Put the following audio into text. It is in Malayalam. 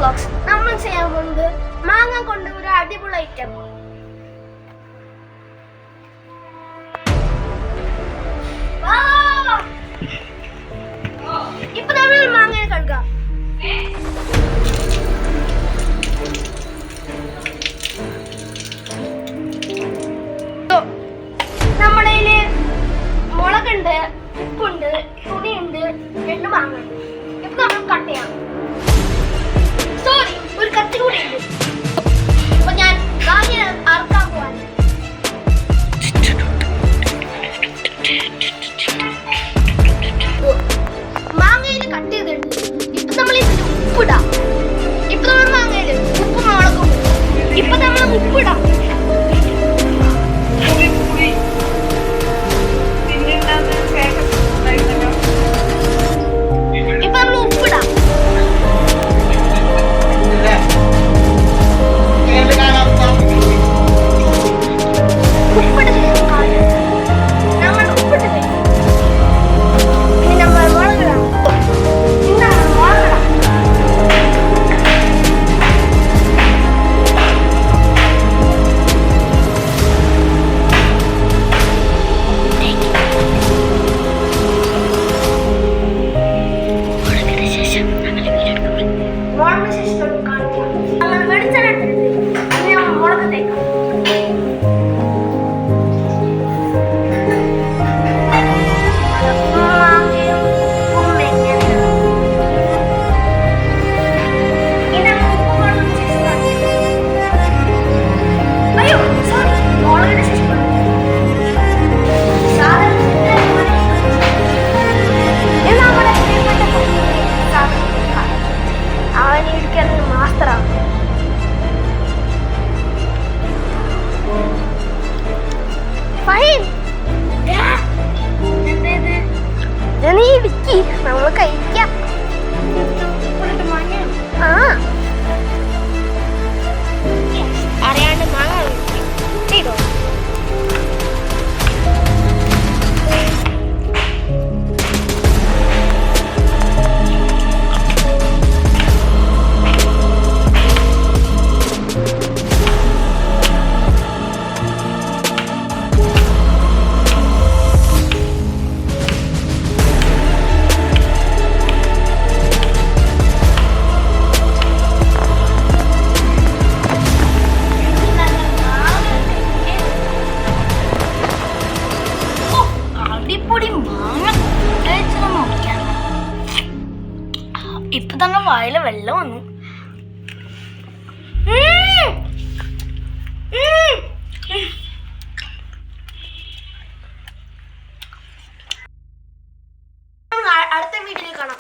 വ്ളോഗ്സ് നമ്മൾ ചെയ്യാൻ പോകുന്നത് മാങ്ങ കൊണ്ട് ഒരു അടിപൊളി ഐറ്റം. ഇപ്പൊ നമ്മൾ മാങ്ങയെ കഴുകാം. നമ്മുടെ കയ്യില് മുളകുണ്ട്, ഉപ്പുണ്ട്, തുണിയുണ്ട്, 2 മാങ്ങ. ഇപ്പൊ നമ്മൾ കട്ട് ചെയ്യാം. സോറി, ഒരു കത്തി കൂടി ഉണ്ട്. അപ്പൊ ഞാൻ മാങ്ങ അറക്കാൻ പോവാണ്. മാങ്ങയില് കട്ട് ചെയ്തിട്ടുണ്ട്. ഇപ്പൊ നമ്മൾ ഇതിന് ഉപ്പിടാം. ഇപ്പൊ നമ്മൾ മാങ്ങയില് ഉപ്പും മുളകും. ഇപ്പൊ നമ്മൾ ഉപ്പിടാം. നമ്മൾ കഴിക്കാം. അറിയാണ്ട് മാങ്ങ ചെയ്തോ. ഇപ്പൊ തന്നെ വായില് വെള്ളം വന്നു. അടുത്ത വീഡിയോയിൽ കാണാം.